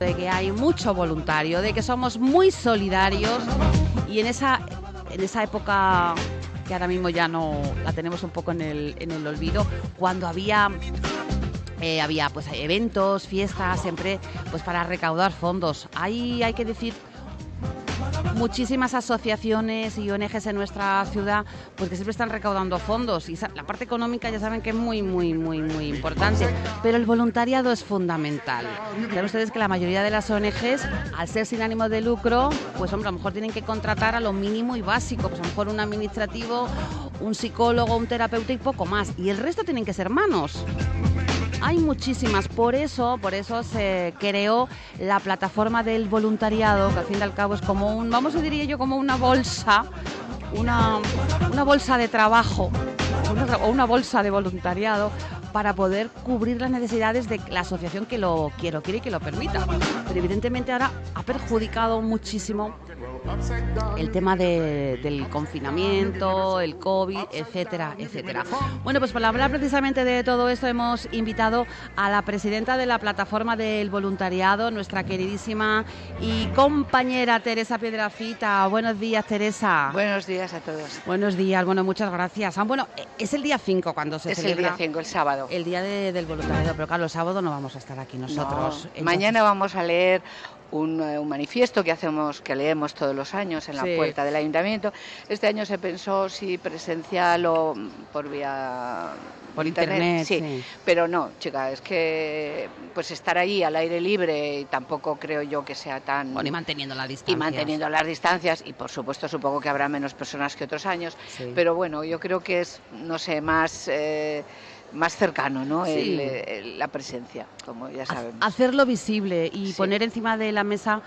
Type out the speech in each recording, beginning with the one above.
de que hay mucho voluntario, de que somos muy solidarios y en esa época que ahora mismo ya no la tenemos un poco en el olvido, cuando había pues eventos, fiestas, siempre pues para recaudar fondos. Hay que decir muchísimas asociaciones y ONGs en nuestra ciudad pues que siempre están recaudando fondos y la parte económica ya saben que es muy importante, pero el voluntariado es fundamental. Saben ustedes que la mayoría de las ONGs, al ser sin ánimo de lucro, pues hombre, a lo mejor tienen que contratar a lo mínimo y básico, pues a lo mejor un administrativo, un psicólogo, un terapeuta y poco más, y el resto tienen que ser manos. Hay muchísimas, por eso se creó la plataforma del voluntariado, que al fin y al cabo es como diría yo, como una bolsa, una bolsa de trabajo, o una bolsa de voluntariado, para poder cubrir las necesidades de la asociación que lo quiere y que lo permita. Pero evidentemente ahora ha perjudicado muchísimo el tema del confinamiento, el COVID, etcétera. Bueno, pues para hablar precisamente de todo esto hemos invitado a la presidenta de la plataforma del voluntariado, nuestra queridísima y compañera Teresa Piedrafita. Buenos días, Teresa. Buenos días a todos. Buenos días, bueno, muchas gracias. Bueno, es el día 5 cuando se celebra. Es el día 5, el sábado. El día del voluntariado, pero claro, el sábado no vamos a estar aquí nosotros. No, mañana vamos a leer un manifiesto que leemos todos los años en la puerta del ayuntamiento. Este año se pensó si presencial o por internet. Sí, pero no, chica, es que pues estar ahí al aire libre y tampoco creo yo que sea tan... Bueno, y manteniendo las distancias. Y por supuesto supongo que habrá menos personas que otros años, pero bueno, yo creo que es, no sé, más cercano, ¿no? Sí. La presencia, como ya sabemos. Hacerlo visible y poner encima de la mesa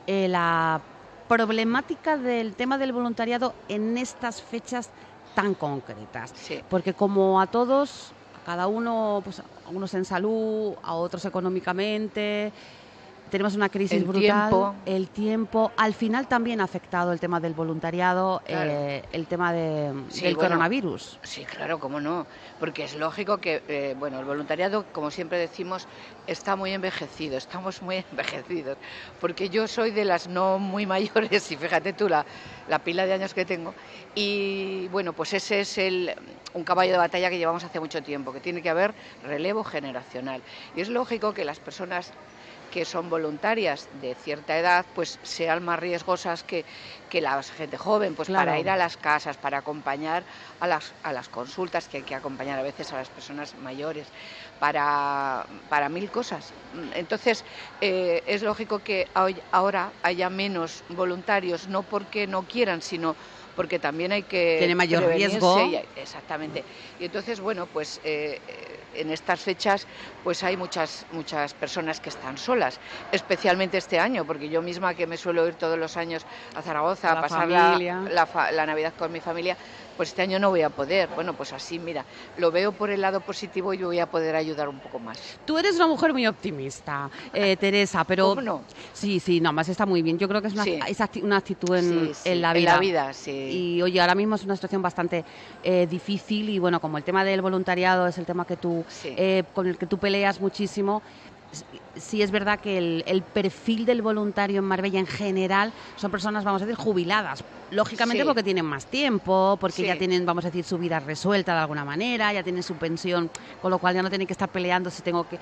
la problemática del tema del voluntariado en estas fechas tan concretas. Sí. Porque como a todos, a cada uno, pues a unos en salud, a otros económicamente, tenemos una crisis brutal. El tiempo. Al final también ha afectado el tema del voluntariado, claro. El tema del coronavirus. Sí, claro, cómo no. Porque es lógico que, el voluntariado, como siempre decimos, está muy envejecido. Estamos muy envejecidos. Porque yo soy de las no muy mayores, y fíjate tú la pila de años que tengo. Y bueno, pues ese es un caballo de batalla que llevamos hace mucho tiempo, que tiene que haber relevo generacional. Y es lógico que las personas que son voluntarias de cierta edad, pues sean más riesgosas que la gente joven, pues claro, para ir a las casas, para acompañar a las consultas, que hay que acompañar a veces a las personas mayores, para mil cosas. Entonces, es lógico que ahora haya menos voluntarios, no porque no quieran, sino porque también hay que... Tiene mayor riesgo. Exactamente. Y entonces, bueno, pues en estas fechas pues hay muchas personas que están solas, especialmente este año, porque yo misma, que me suelo ir todos los años a Zaragoza a pasar la Navidad con mi familia, pues este año no voy a poder. Bueno, pues así, mira, lo veo por el lado positivo y voy a poder ayudar un poco más. Tú eres una mujer muy optimista, Teresa, pero... ¿Cómo no? Sí, no, más está muy bien. Yo creo que es una actitud en la vida. En la vida, sí. Y oye, ahora mismo es una situación bastante difícil y bueno, como el tema del voluntariado es el tema que tú con el que tú peleas muchísimo. Sí es verdad que el perfil del voluntario en Marbella en general son personas, vamos a decir, jubiladas. Lógicamente porque tienen más tiempo, porque ya tienen, vamos a decir, su vida resuelta de alguna manera, ya tienen su pensión, con lo cual ya no tienen que estar peleando si tengo que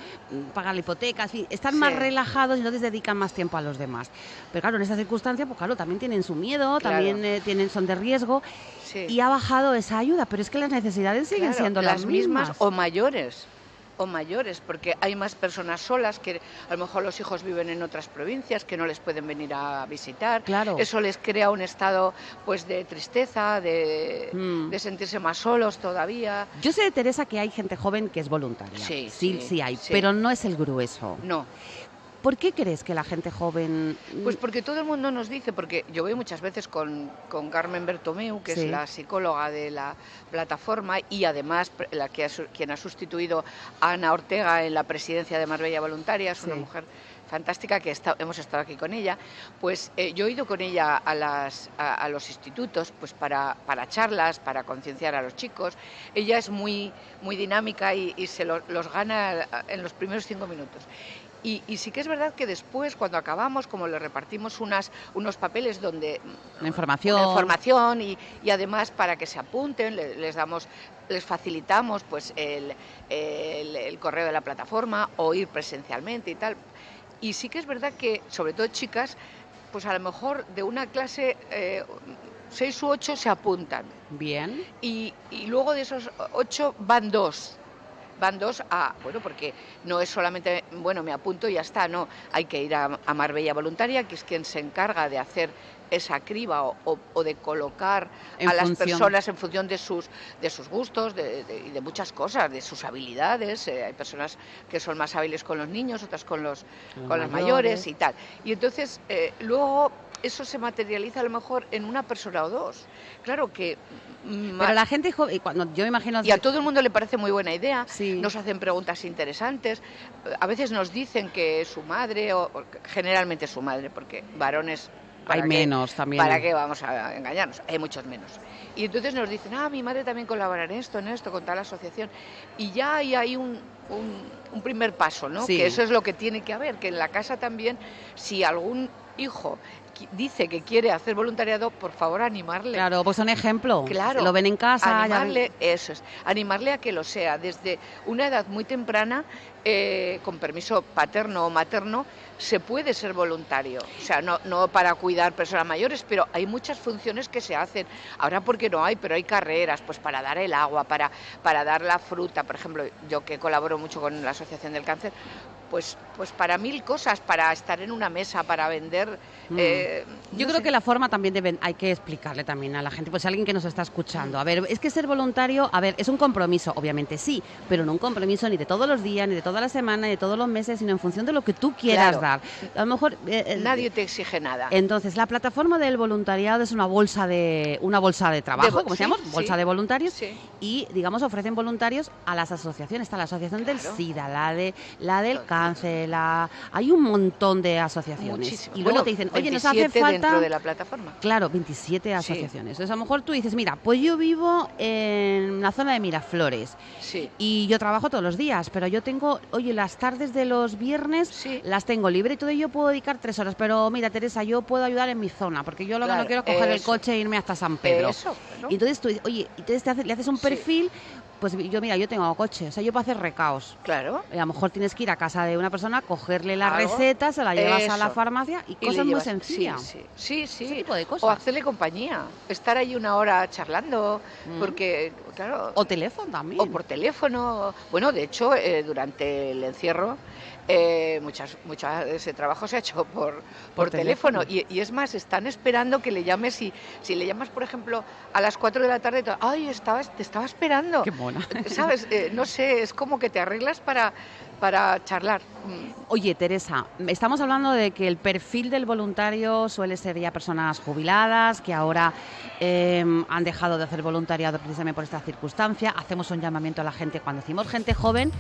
pagar la hipoteca, en fin, están más relajados y entonces dedican más tiempo a los demás. Pero claro, en estas circunstancias, pues claro, también tienen su miedo, también son de riesgo y ha bajado esa ayuda, pero es que las necesidades siguen siendo las mismas. O mayores, porque hay más personas solas, que a lo mejor los hijos viven en otras provincias, que no les pueden venir a visitar. Claro. Eso les crea un estado pues de tristeza, de sentirse más solos todavía. Yo sé, Teresa, que hay gente joven que es voluntaria. Sí hay, pero no es el grueso. No. ¿Por qué crees que la gente joven...? Pues porque todo el mundo nos dice, porque yo voy muchas veces con Carmen Bertomeu, que es la psicóloga de la plataforma y además quien ha sustituido a Ana Ortega en la presidencia de Marbella Voluntaria, es una mujer fantástica que hemos estado aquí con ella. Pues yo he ido con ella a los institutos pues para charlas, para concienciar a los chicos. Ella es muy dinámica y se los gana en los primeros 5 minutos. Y sí que es verdad que después, cuando acabamos, como le repartimos unos papeles donde La información. una información y además para que se apunten, les facilitamos pues el correo de la plataforma o ir presencialmente y tal. Y sí que es verdad que, sobre todo chicas, pues a lo mejor de una clase 6 u 8 se apuntan. Bien. Y luego de esos 8 van 2. Van 2 bueno, porque no es solamente, bueno, me apunto y ya está, no, hay que ir a Marbella Voluntaria, que es quien se encarga de hacer esa criba o de colocar a las personas en función de sus gustos y de muchas cosas, de sus habilidades. Hay personas que son más hábiles con los niños, otras con los mayores y tal. Y entonces luego eso se materializa a lo mejor en una persona o dos. Claro que... Pero la gente joven, cuando yo me imagino... Y a todo el mundo le parece muy buena idea, sí. Nos hacen preguntas interesantes, a veces nos dicen que su madre, o generalmente su madre, porque varones... Hay menos también. ¿Para qué vamos a engañarnos? Hay muchos menos. Y entonces nos dicen, mi madre también colabora en esto, con tal asociación. Y ya hay un primer paso, ¿no? Sí. Que eso es lo que tiene que haber, que en la casa también, si algún hijo dice que quiere hacer voluntariado, por favor animarle. Claro, pues un ejemplo. Claro. Lo ven en casa. Animarle, eso es, animarle a que lo sea desde una edad muy temprana, con permiso paterno o materno, se puede ser voluntario. O sea, no para cuidar personas mayores, pero hay muchas funciones que se hacen. Ahora porque no hay, pero hay carreras, pues para dar el agua, para dar la fruta. Por ejemplo, yo que colaboro mucho con la Asociación del Cáncer, pues para 1000 cosas, para estar en una mesa, para vender. Yo creo que la forma también hay que explicarle también a la gente, pues alguien que nos está escuchando. A ver, es que ser voluntario, es un compromiso, obviamente sí, pero no un compromiso ni de todos los días, ni de toda la semana, ni de todos los meses, sino en función de lo que tú quieras dar. A lo mejor nadie te exige nada. Entonces, la plataforma del voluntariado es una bolsa de trabajo, como se llama, bolsa de voluntarios, y digamos ofrecen voluntarios a las asociaciones. Está la asociación del SIDA, la del cáncer, hay un montón de asociaciones. Muchísimo. Y luego te dicen, oye, nos hace falta dentro de la plataforma. Claro, 27 asociaciones. Entonces, a lo mejor tú dices, mira, pues yo vivo en la zona de Miraflores y yo trabajo todos los días, pero yo tengo, las tardes de los viernes las tengo libre y todo, yo puedo dedicar 3 horas, pero mira, Teresa, yo puedo ayudar en mi zona, porque yo lo que no quiero es coger el coche e irme hasta San Pedro. Y entonces tú, le haces un perfil. Pues yo tengo coche, o sea, yo puedo hacer recaos. Claro. A lo mejor tienes que ir a casa de una persona, cogerle la receta, se la llevas a la farmacia y cosas muy sencillas. Sí. Ese tipo de cosas. O hacerle compañía, estar ahí una hora charlando, porque, claro... O teléfono también. O por teléfono. Bueno, de hecho, durante el encierro, mucho de ese trabajo se ha hecho por teléfono. Y es más, están esperando que le llames. Si le llamas, por ejemplo, a las 4 de la tarde, ¡ay, te estaba esperando! ¡Qué mona! ¿Sabes? No sé, es como que te arreglas para charlar. Oye, Teresa, estamos hablando de que el perfil del voluntario suele ser ya personas jubiladas, que ahora han dejado de hacer voluntariado precisamente por esta circunstancia. Hacemos un llamamiento a la gente cuando decimos gente joven.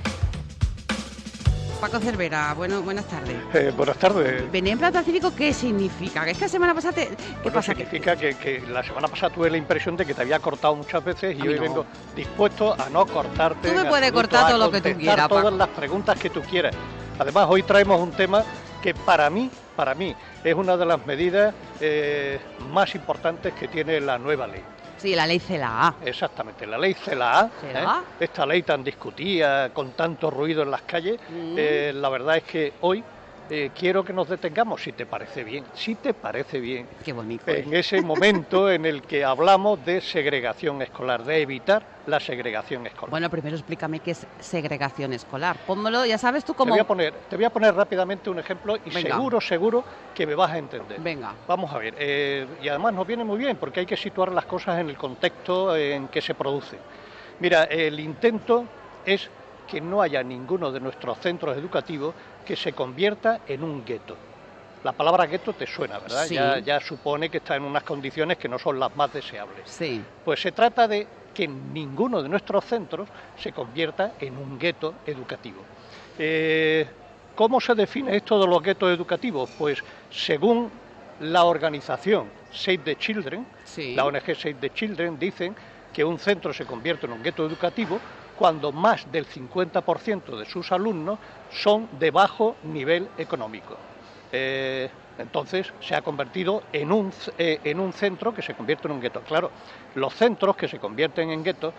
Paco Cervera, buenas tardes. Buenas tardes. Venir en plan pacífico, ¿qué significa? Es que la semana pasada... ¿Qué pasa? Significa que la semana pasada tuve la impresión de que te había cortado muchas veces y hoy vengo dispuesto a no cortarte. Tú me puedes cortar todo lo que tú quieras, todas las preguntas que tú quieras. Además, hoy traemos un tema que para mí es una de las medidas más importantes que tiene la nueva ley. Sí, la ley CELA. Exactamente, la ley CELA. Esta ley tan discutida, con tanto ruido en las calles, la verdad es que hoy quiero que nos detengamos, si te parece bien. Qué bonito. En ese momento en el que hablamos de segregación escolar, de evitar la segregación escolar. Bueno, primero explícame qué es segregación escolar. Pónmelo, ya sabes tú cómo... Te voy a poner rápidamente un ejemplo y seguro que me vas a entender. Venga. Vamos a ver, y además nos viene muy bien porque hay que situar las cosas en el contexto en que se produce. Mira, el intento es que no haya ninguno de nuestros centros educativos que se convierta en un gueto. La palabra gueto te suena, ¿verdad? Sí. Ya supone que está en unas condiciones que no son las más deseables. Sí. Pues se trata de que ninguno de nuestros centros se convierta en un gueto educativo. ¿Cómo se define esto de los guetos educativos? Pues según la organización Save the Children, la ONG Save the Children, dicen que un centro se convierte en un gueto educativo cuando más del 50% de sus alumnos son de bajo nivel económico. Entonces se ha convertido en un centro que se convierte en un gueto. Claro, los centros que se convierten en guetos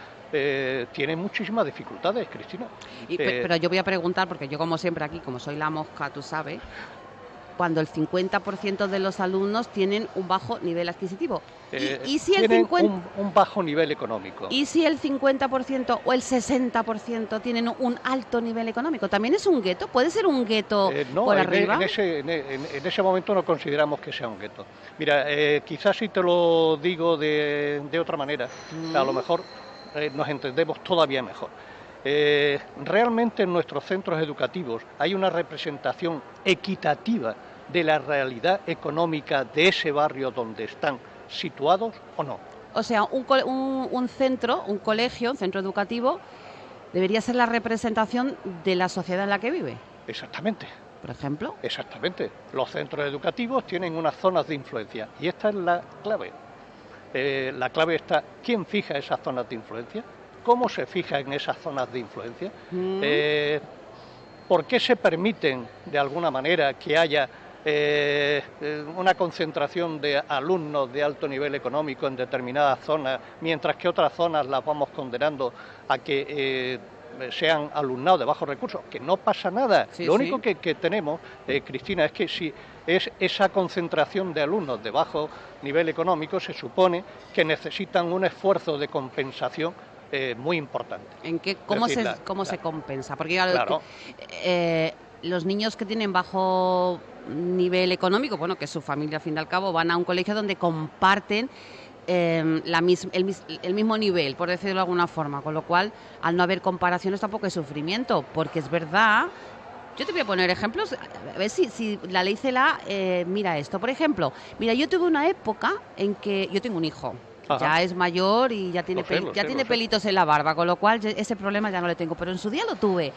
tienen muchísimas dificultades, Cristina. Pero yo voy a preguntar, porque yo como siempre aquí, como soy la mosca, tú sabes, cuando el 50% de los alumnos tienen un bajo nivel adquisitivo. ¿Y si el tienen un bajo nivel económico. ¿Y si el 50% o el 60% tienen un alto nivel económico? ¿También es un gueto? ¿Puede ser un gueto por arriba? En ese momento no consideramos que sea un gueto. Mira, quizás si te lo digo de otra manera, a lo mejor nos entendemos todavía mejor. Realmente en nuestros centros educativos hay una representación equitativa de la realidad económica de ese barrio donde están situados o no. O sea, un centro, un colegio, un centro educativo, debería ser la representación de la sociedad en la que vive. Exactamente. ¿Por ejemplo? Exactamente. Los centros educativos tienen unas zonas de influencia y esta es la clave. La clave está, ¿quién fija esas zonas de influencia? ¿Cómo se fija en esas zonas de influencia? ¿Por qué se permiten, de alguna manera, que haya una concentración de alumnos de alto nivel económico en determinadas zonas, mientras que otras zonas las vamos condenando a que sean alumnados de bajos recursos? Que no pasa nada. Lo único que tenemos, Cristina, es que si es esa concentración de alumnos de bajo nivel económico, se supone que necesitan un esfuerzo de compensación muy importante. ¿Cómo se compensa? Porque claro, los niños que tienen bajo nivel económico, bueno, que su familia al fin y al cabo van a un colegio donde comparten el mismo nivel, por decirlo de alguna forma, con lo cual al no haber comparaciones tampoco hay sufrimiento, porque es verdad. Yo te voy a poner ejemplos, a ver si la ley CELA mira esto. Por ejemplo, mira, yo tuve una época en que yo tengo un hijo. Ajá. Ya es mayor y ya tiene pelitos en la barba, con lo cual ese problema ya no le tengo, pero en su día lo tuve.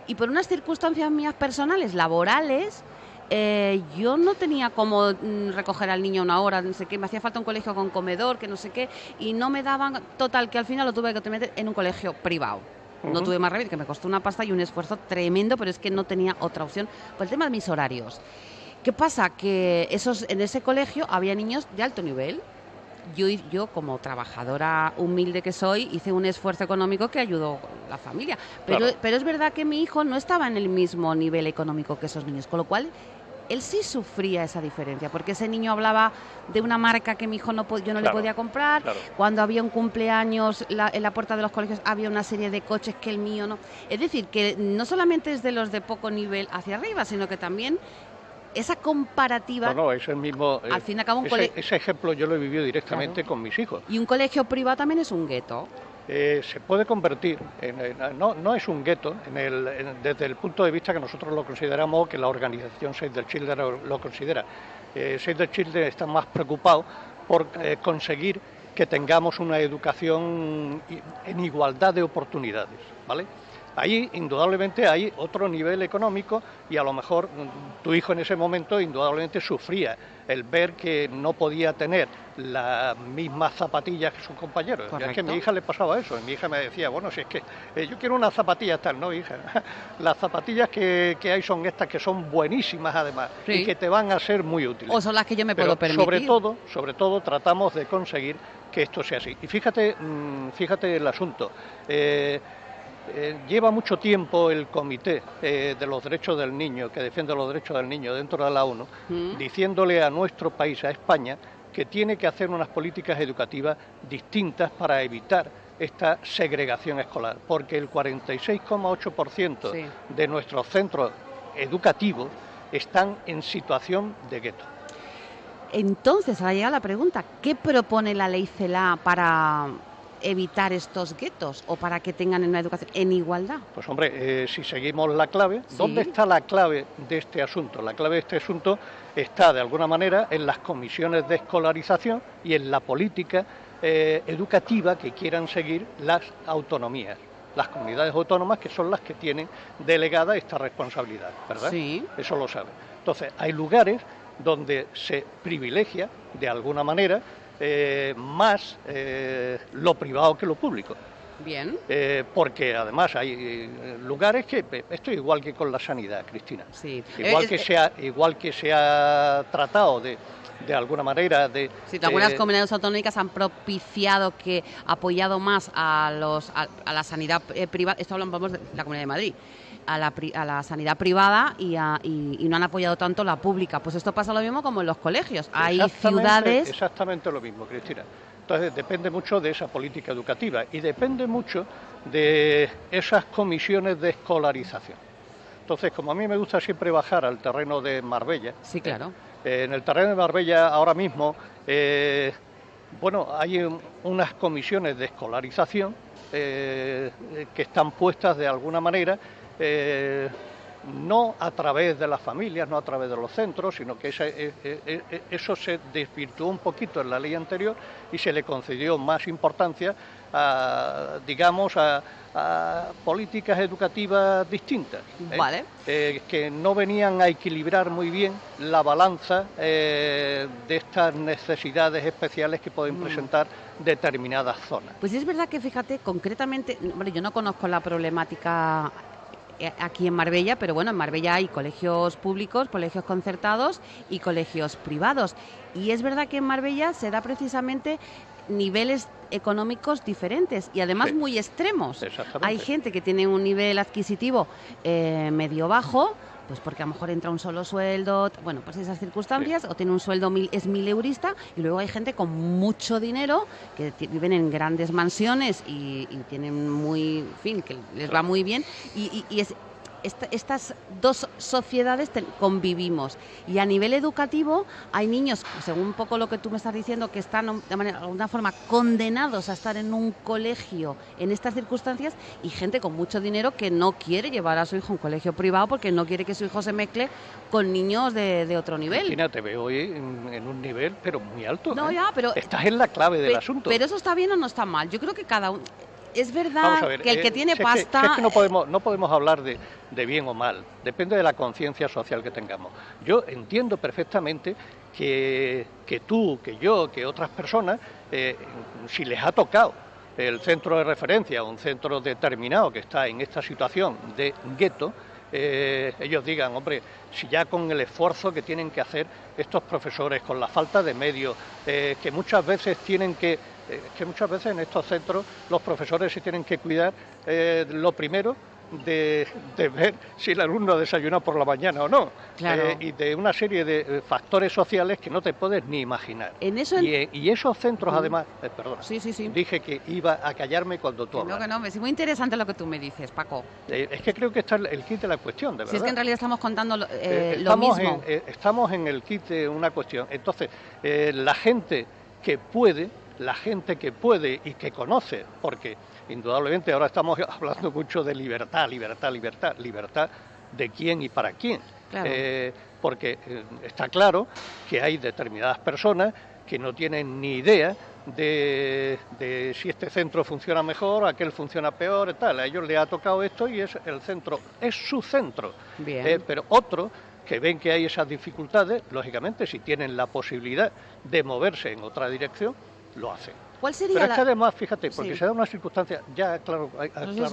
Y por unas circunstancias mías personales, laborales, yo no tenía cómo recoger al niño una hora, no sé qué, me hacía falta un colegio con comedor, que no sé qué, y no me daban, total, que al final lo tuve que meter en un colegio privado. No tuve más remedio, que me costó una pasta y un esfuerzo tremendo, pero es que no tenía otra opción por el tema de mis horarios. ¿Qué pasa? Que en ese colegio había niños de alto nivel. Yo como trabajadora humilde que soy, hice un esfuerzo económico que ayudó a la familia. Pero es verdad que mi hijo no estaba en el mismo nivel económico que esos niños, con lo cual él sí sufría esa diferencia, porque ese niño hablaba de una marca que mi hijo yo no le podía comprar. Cuando había un cumpleaños en la puerta de los colegios había una serie de coches que el mío no. Es decir, que no solamente es de los de poco nivel hacia arriba, sino que también esa comparativa. No, es el mismo. Al fin y al cabo, ese ejemplo yo lo he vivido directamente con mis hijos. Y un colegio privado también es un gueto. Se puede convertir no es un gueto desde el punto de vista que nosotros lo consideramos, que la organización Save the Children lo considera. Save the Children está más preocupado por conseguir que tengamos una educación en igualdad de oportunidades, ¿vale? Ahí indudablemente hay otro nivel económico y a lo mejor tu hijo en ese momento indudablemente sufría el ver que no podía tener las mismas zapatillas que sus compañeros. Ya es que a mi hija le pasaba eso, mi hija me decía, bueno, si es que yo quiero unas zapatillas tal, no, hija, las zapatillas que hay son estas que son buenísimas además y que te van a ser muy útiles. O son las que yo me puedo permitir. Sobre todo tratamos de conseguir que esto sea así. Y fíjate el asunto. Lleva mucho tiempo el Comité de los Derechos del Niño, que defiende los derechos del niño dentro de la ONU, diciéndole a nuestro país, a España, que tiene que hacer unas políticas educativas distintas para evitar esta segregación escolar, porque el 46,8% de nuestros centros educativos están en situación de gueto. Entonces, ahora llega la pregunta, ¿qué propone la ley CELA para evitar estos guetos o para que tengan una educación en igualdad? Pues hombre, si seguimos la clave, ¿dónde está la clave de este asunto? La clave de este asunto está de alguna manera en las comisiones de escolarización y en la política educativa que quieran seguir las autonomías, las comunidades autónomas, que son las que tienen delegada esta responsabilidad, ¿verdad? Sí. Eso lo saben. Entonces, hay lugares donde se privilegia de alguna manera más lo privado que lo público. Bien. Porque además hay lugares que, esto es igual que con la sanidad, Cristina, Sí. igual que se ha tratado de alguna manera de... Sí, algunas comunidades autonómicas han propiciado apoyado más a la sanidad privada, esto hablamos de la Comunidad de Madrid, a la sanidad privada y no han apoyado tanto la pública. Pues esto pasa lo mismo como en los colegios. Hay ciudades... Exactamente lo mismo, Cristina. Entonces depende mucho de esa política educativa y depende mucho de esas comisiones de escolarización. Entonces, como a mí me gusta siempre bajar al terreno de Marbella... Sí, claro. En el terreno de Marbella ahora mismo, hay unas comisiones de escolarización que están puestas de alguna manera, no a través de las familias, no a través de los centros, sino que eso se desvirtuó un poquito en la ley anterior y se le concedió más importancia a políticas educativas distintas, vale. Que no venían a equilibrar muy bien la balanza de estas necesidades especiales que pueden presentar determinadas zonas. Pues es verdad que, fíjate, concretamente, yo no conozco la problemática aquí en Marbella, pero bueno, en Marbella hay colegios públicos, colegios concertados y colegios privados. Y es verdad que en Marbella se da precisamente niveles económicos diferentes y además muy extremos. Hay gente que tiene un nivel adquisitivo medio bajo, pues porque a lo mejor entra un solo sueldo, bueno, pues esas circunstancias, o tiene un sueldo es 1000-eurista, y luego hay gente con mucho dinero que viven en grandes mansiones y tienen que les va muy bien, y estas dos sociedades convivimos. Y a nivel educativo hay niños, según un poco lo que tú me estás diciendo, que están de alguna forma condenados a estar en un colegio en estas circunstancias, y gente con mucho dinero que no quiere llevar a su hijo a un colegio privado porque no quiere que su hijo se mezcle con niños de otro nivel. Cristina, te veo hoy en un nivel pero muy alto. No, ya, pero estás en la clave del asunto. Pero eso está bien o no está mal. Yo creo que cada uno... Es verdad que el que tiene pasta... Es que no podemos hablar de bien o mal, depende de la conciencia social que tengamos. Yo entiendo perfectamente que tú, que yo, que otras personas, si les ha tocado el centro de referencia o un centro determinado que está en esta situación de gueto, ellos digan, hombre, si ya con el esfuerzo que tienen que hacer estos profesores, con la falta de medios, que muchas veces en estos centros los profesores se tienen que cuidar, lo primero, de ver si el alumno desayuna por la mañana o no, claro. Y de una serie de factores sociales que no te puedes ni imaginar. Y esos centros, además, perdona, sí. Dije que iba a callarme cuando tú hablas. No, es muy interesante lo que tú me dices, Paco. Es que creo que está el kit de la cuestión, de verdad. Si es que en realidad estamos contando lo mismo. Estamos en el kit de una cuestión. Entonces, la gente que puede y que conoce, porque indudablemente ahora estamos hablando mucho de libertad de quién y para quién, claro. Porque está claro que hay determinadas personas que no tienen ni idea de si este centro funciona mejor, aquel funciona peor y tal. A ellos les ha tocado esto y es el centro, es su centro. Bien. Pero otros que ven que hay esas dificultades, lógicamente, si tienen la posibilidad de moverse en otra dirección, lo hacen. ¿Cuál sería Pero es que además, fíjate, porque sí. se da una circunstancia, ya claro,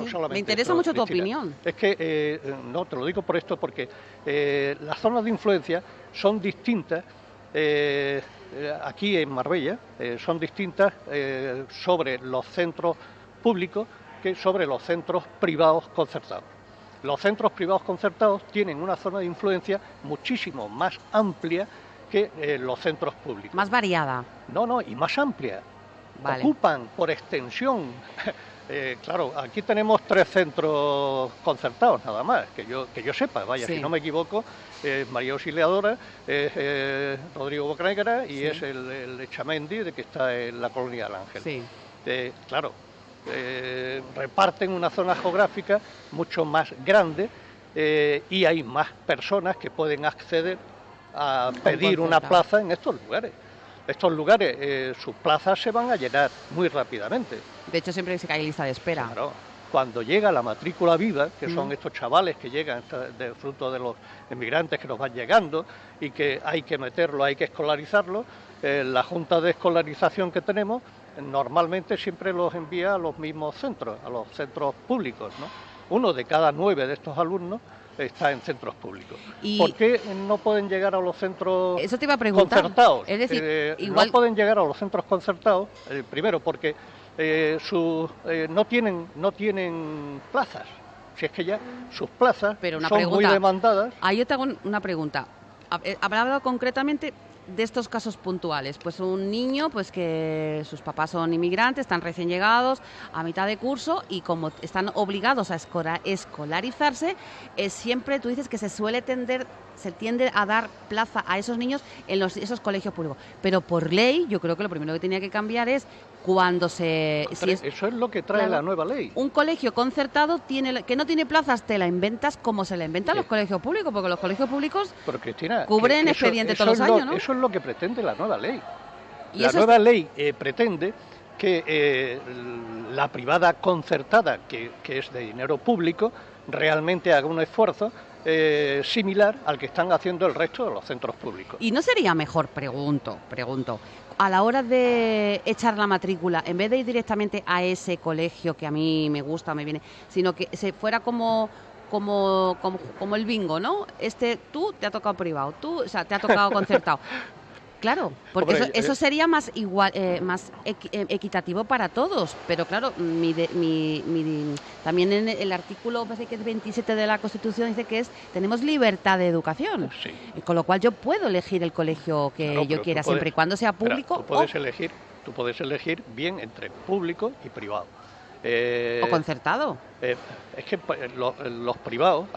solamente... Me interesa mucho tu opinión. Es que, no, te lo digo por esto, porque las zonas de influencia son distintas, aquí en Marbella, son distintas sobre los centros públicos que sobre los centros privados concertados. Los centros privados concertados tienen una zona de influencia muchísimo más amplia que los centros públicos. Más variada. No, y más amplia. Vale. Ocupan por extensión. Claro, aquí tenemos 3 centros concertados nada más, que yo sepa, vaya, sí. Si no me equivoco, María Auxiliadora, Rodrigo Bocanegra y es el Echamendi, de que está en la Colonia del Ángel. Sí. Claro, reparten una zona geográfica mucho más grande y hay más personas que pueden acceder a pedir una plaza en estos lugares. Estos lugares, sus plazas se van a llenar muy rápidamente. De hecho, siempre dice que hay lista de espera. Claro. Cuando llega la matrícula viva, que son estos chavales que llegan de fruto de los inmigrantes que nos van llegando y que hay que meterlo, hay que escolarizarlo, la junta de escolarización que tenemos normalmente siempre los envía a los mismos centros, a los centros públicos, ¿no? 1 de cada 9 de estos alumnos está en centros públicos. Y ¿Por qué no pueden llegar a los centros eso te iba a preguntar. concertados? Es decir, igual No pueden llegar a los centros concertados, primero porque no tienen plazas. Si es que ya sus plazas Pero una son muy pregunta. demandadas. Yo te hago una pregunta. Habrá hablado concretamente de estos casos puntuales. Pues un niño, pues que sus papás son inmigrantes, están recién llegados, a mitad de curso, y como están obligados a escolarizarse, siempre tú dices que se tiende a dar plaza a esos niños en esos colegios públicos. Pero por ley, yo creo que lo primero que tenía que cambiar es cuando Eso es lo que trae la nueva ley. Un colegio concertado que no tiene plazas, te la inventas como se la inventan los colegios públicos, porque los colegios públicos Pero, Cristina, cubren expediente todos los años, ¿no? Eso es lo que pretende la nueva ley. Y La nueva ley pretende que la privada concertada, que es de dinero público, realmente haga un esfuerzo similar al que están haciendo el resto de los centros públicos. ¿Y no sería mejor, pregunto, a la hora de echar la matrícula, en vez de ir directamente a ese colegio que a mí me gusta, me viene, sino que se fuera como el bingo, ¿no? Tú te ha tocado privado, te ha tocado concertado. Claro, porque Hombre, eso sería más equitativo para todos, pero claro, también en el artículo, parece que es 27 de la Constitución, dice que tenemos libertad de educación, Sí. y con lo cual yo puedo elegir el colegio que Claro, yo pero quiera, tú puedes- siempre y cuando sea público Tú puedes elegir bien entre público y privado. o concertado. Es que los privados,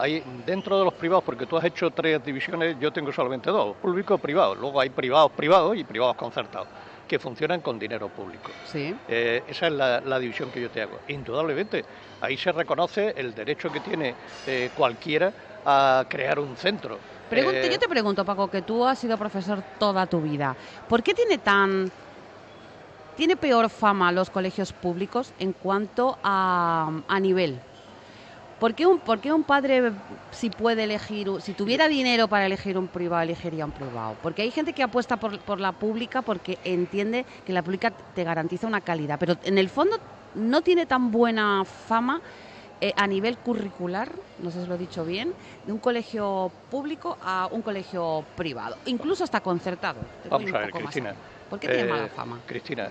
dentro de los privados, porque tú has hecho 3 divisiones, yo tengo solamente 2, público y privado. Luego hay privados y privados concertados, que funcionan con dinero público. Sí. Esa es la división que yo te hago. Indudablemente, ahí se reconoce el derecho que tiene cualquiera a crear un centro. Yo te pregunto, Paco, que tú has sido profesor toda tu vida, ¿por qué tiene peor fama los colegios públicos en cuanto a nivel? ¿Por qué un padre, si puede elegir, si tuviera dinero para elegir un privado, elegiría un privado? Porque hay gente que apuesta por la pública porque entiende que la pública te garantiza una calidad, pero en el fondo no tiene tan buena fama a nivel curricular, no sé si lo he dicho bien, de un colegio público a un colegio privado, incluso hasta concertado. Vamos a ver, Cristina. ¿Por qué tiene mala fama? Cristina,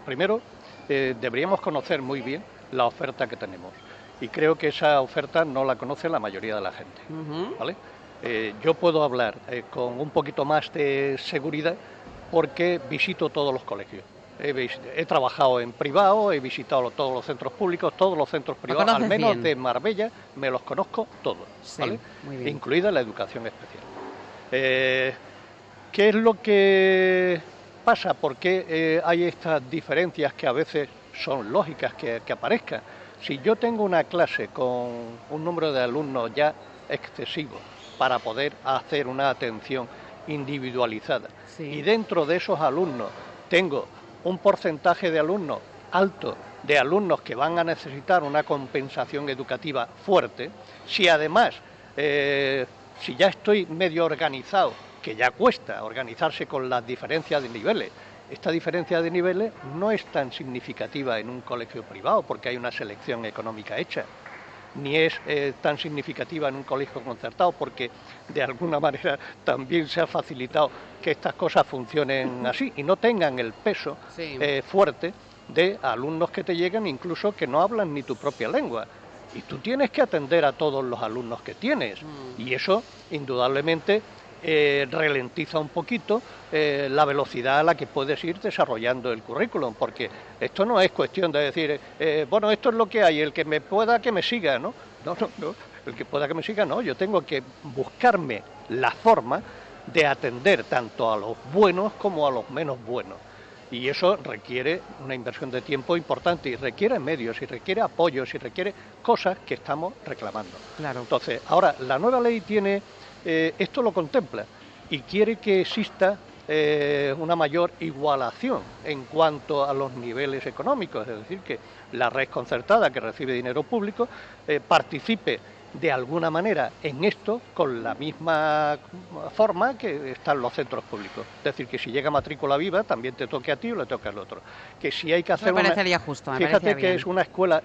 primero deberíamos conocer muy bien la oferta que tenemos. Y creo que esa oferta no la conoce la mayoría de la gente. Uh-huh. ¿Vale? Yo puedo hablar con un poquito más de seguridad porque visito todos los colegios. He trabajado en privado, he visitado todos los centros públicos, todos los centros privados, al menos bien. de Marbella, me los conozco todos, Sí, ¿vale? muy bien. Incluida la educación especial. ¿Qué es lo que pasa? ¿Por qué hay estas diferencias que a veces son lógicas que aparezcan? Si yo tengo una clase con un número de alumnos ya excesivo para poder hacer una atención individualizada, Sí. y dentro de esos alumnos tengo un porcentaje de alumnos alto, de alumnos que van a necesitar una compensación educativa fuerte, si además, si ya estoy medio organizado, que ya cuesta organizarse con las diferencias de niveles, esta diferencia de niveles no es tan significativa en un colegio privado porque hay una selección económica hecha, ni es tan significativa en un colegio concertado porque de alguna manera también se ha facilitado que estas cosas funcionen así y no tengan el peso Sí. fuerte de alumnos que te llegan incluso que no hablan ni tu propia lengua. Y tú tienes que atender a todos los alumnos que tienes. Y eso, indudablemente, ralentiza un poquito la velocidad a la que puedes ir desarrollando el currículum, porque esto no es cuestión de decir, bueno, esto es lo que hay, el que me pueda que me siga, ¿no? No, el que pueda que me siga, no, yo tengo que buscarme la forma de atender tanto a los buenos como a los menos buenos. Y eso requiere una inversión de tiempo importante y requiere medios, y requiere apoyos, y requiere cosas que estamos reclamando. Claro. Entonces, ahora, la nueva ley tiene, esto lo contempla y quiere que exista una mayor igualación en cuanto a los niveles económicos, es decir, que la red concertada que recibe dinero público participe de alguna manera en esto con la misma forma que están los centros públicos. Es decir, que si llega matrícula viva, también te toque a ti o le toque al otro. Que si hay que hacer me parecería justo, me fíjate parecería que bien. es una escuela,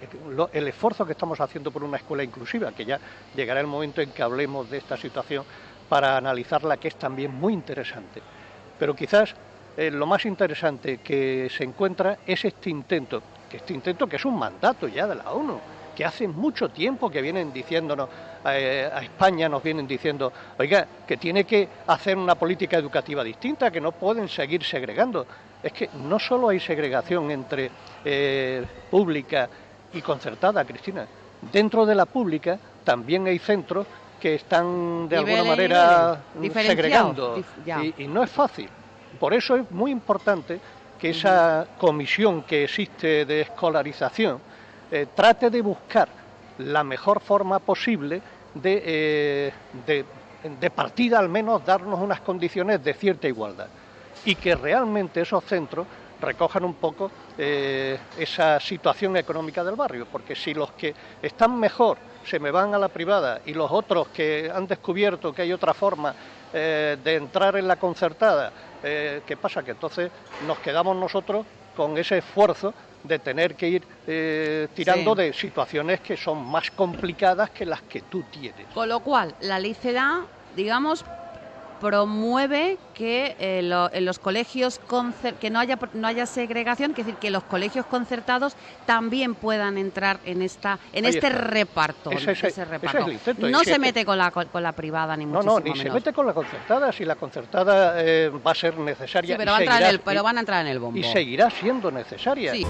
el esfuerzo que estamos haciendo por una escuela inclusiva, que ya llegará el momento en que hablemos de esta situación para analizarla, que es también muy interesante. Pero quizás lo más interesante que se encuentra es este intento que es un mandato ya de la ONU, que hace mucho tiempo que vienen diciéndonos, a España nos vienen diciendo, oiga, que tiene que hacer una política educativa distinta, que no pueden seguir segregando. Es que no solo hay segregación entre pública y concertada, Cristina. Dentro de la pública también hay centros que están de alguna manera segregando y no es fácil. Por eso es muy importante que esa comisión que existe de escolarización trate de buscar la mejor forma posible de partida, al menos darnos unas condiciones de cierta igualdad y que realmente esos centros recojan un poco esa situación económica del barrio, porque si los que están mejor se me van a la privada y los otros que han descubierto que hay otra forma de entrar en la concertada, ¿qué pasa? Que entonces nos quedamos nosotros con ese esfuerzo de tener que ir tirando de situaciones que son más complicadas que las que tú tienes. Con lo cual, la ley CELA, digamos, promueve que en los colegios que no haya segregación, es decir, que los colegios concertados también puedan entrar en este reparto. Ese es el intento. No se mete con la privada ni muchísimo menos. No, ni se mete con la concertada, si la concertada va a ser necesaria. Sí, pero van a entrar en el bombo. Y seguirá siendo necesaria. Sí.